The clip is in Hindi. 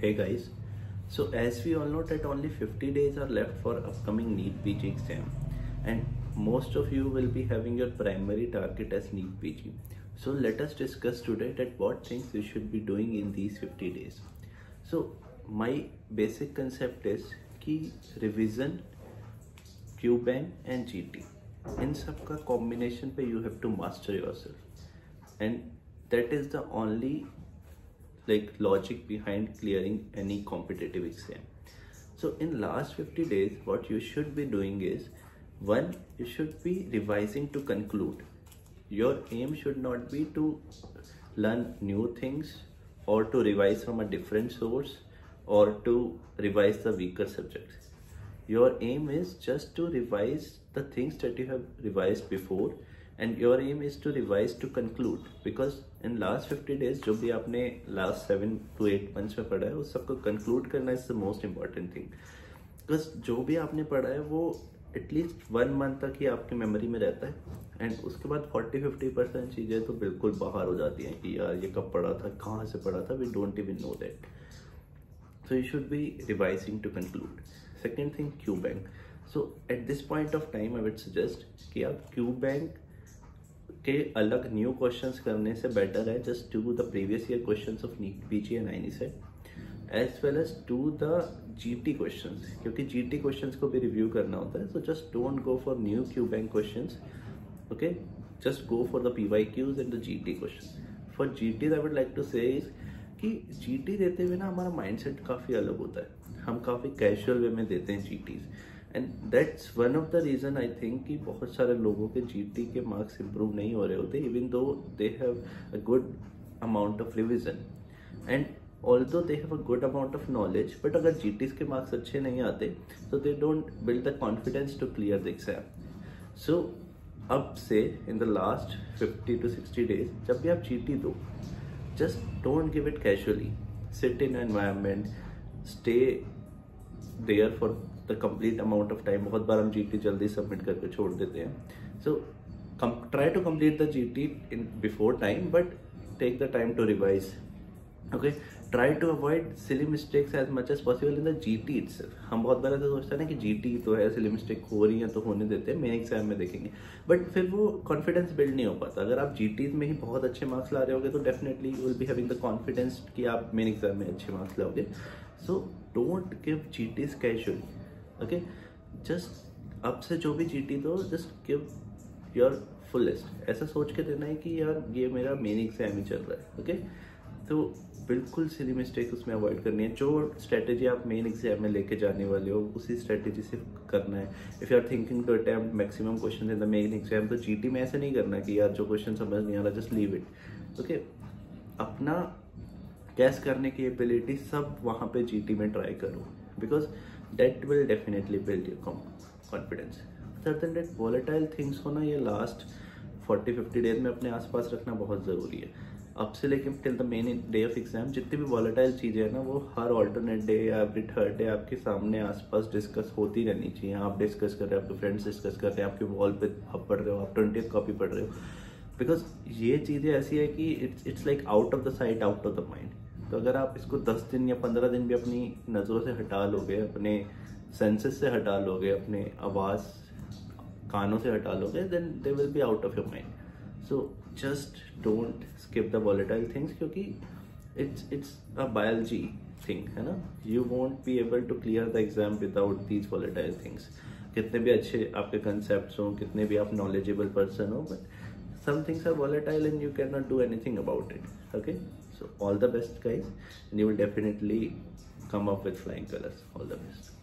Hey guys, so as we all know that only 50 days are left for upcoming NEET PG exam, and most of you will be having your primary target as NEET PG. So let us discuss today that what things you should be doing in these 50 days. So my basic concept is कि revision, QBank and GT इन सब का combination पे you have to master yourself, and that is the only logic behind clearing any competitive exam. So in last 50 days what you should be doing is, one, you should be revising to conclude. Your aim should not be to learn new things or to revise from a different source or to revise the weaker subjects. Your aim is just to revise the things that you have revised before, and your aim is to revise to conclude, because in last 50 days जो भी आपने last 7 to 8 months में पढ़ा है उस सबको conclude करना is the most important thing. because जो भी आपने पढ़ा है वो एटलीस्ट 1 month तक ही आपके मेमोरी में रहता है, एंड उसके बाद 40-50% चीज़ें तो बिल्कुल बाहर हो जाती हैं कि यार ये कब पढ़ा था, कहाँ से पढ़ा था, we don't even know that. So you should be revising to conclude. Second thing, QBank. So at this point of time I would suggest कि आप QBank के अलग न्यू क्वेश्चंस करने से बेटर है just do the previous year questions of NEET PG and INICET as well as do the GT questions, क्योंकि GT क्वेश्चंस को भी रिव्यू करना होता है. So just don't go for new QBank questions, okay, just go for the PYQs and the GT question. For GT I would like to say is कि GT देते हुए ना हमारा माइंडसेट काफ़ी अलग होता है. हम काफ़ी कैजुअल वे में देते हैं GTs, and that's one of the reason I think कि बहुत सारे लोगों के GT के मार्क्स इंप्रूव नहीं हो रहे होते, even though they have a good amount of revision and although they have a good amount of knowledge. But अगर GTs के मार्क्स अच्छे नहीं आते तो they don't build the confidence to clear the exam. So अब से in the last 50 to 60 days जब भी आप GT दो, just don't give it casually. Sit in an environment, stay there for the complete amount of time. बहुत बार हम GT जल्दी सबमिट करके छोड़ देते हैं. So try to complete the GT in before time, but take the time to revise. Okay, try to avoid silly mistakes as much as possible in the GT itself. हम बहुत बार ऐसा सोचते हैं ना कि GT तो है, silly mistake हो रही है तो होने देते हैं, मेन एग्जाम में देखेंगे, बट फिर वो कॉन्फिडेंस बिल्ड नहीं हो पाता. अगर आप GT में ही बहुत अच्छे मार्क्स ला रहे होगे तो definitely you will be having the confidence कि आप मेन एग्जाम में अच्छे मार्क्स लाओगे. So don't give GTs casually, okay. Just अब से जो भी GT दो, जस्ट गिव योर फुलेस्ट. ऐसा सोच के देना है कि यार ये मेरा मेन एग्जाम ही चल रहा है, ओके. तो बिल्कुल सिली मिस्टेक उसमें अवॉइड करनी है. जो स्ट्रेटेजी आप मेन एग्जाम में लेके जाने वाले हो उसी स्ट्रेटेजी से करना है. If you are thinking to attempt maximum question in the main exam, तो GT में ऐसे नहीं करना कि यार जो क्वेश्चन समझ नहीं आ रहा जस्ट लीव इट, ओके. अपना गैस करने की एबिलिटी सब वहाँ पे GT में ट्राई करो, because that will definitely build your confidence. Other than that, volatile things को ना ये लास्ट 40-50 डेज में अपने आसपास रखना बहुत ज़रूरी है. अब से लेके till the main day of exam जितनी भी वॉलेटाइल चीज़ें हैं ना, वो हर ऑल्टरनेट डे या एवरी थर्ड डे आपके सामने आसपास डिस्कस होती रहनी चाहिए. आप डिस्कस कर रहे हो, आपके फ्रेंड्स डिस्कस कर रहे हैं, आपके वॉल पे आप पढ़ रहे हो, आप 20th कॉपी पढ़ रहे हो, बिकॉज ये चीज़ें ऐसी है कि it's like out of the sight out of the mind. तो अगर आप इसको 10 दिन या 15 दिन भी अपनी नज़रों से हटा लोगे, अपने सेंसेस से हटा लोगे, अपने आवाज़ कानों से हटा लोगे, then they will be out of your mind. So just don't skip the volatile things, क्योंकि it's a biology thing है ना. You won't be able to clear the exam without these volatile things. कितने भी अच्छे आपके concepts हो, कितने भी आप knowledgeable person हो, but some things are volatile and you cannot do anything about it. Okay, so all the best guys, and you will definitely come up with flying colors. All the best.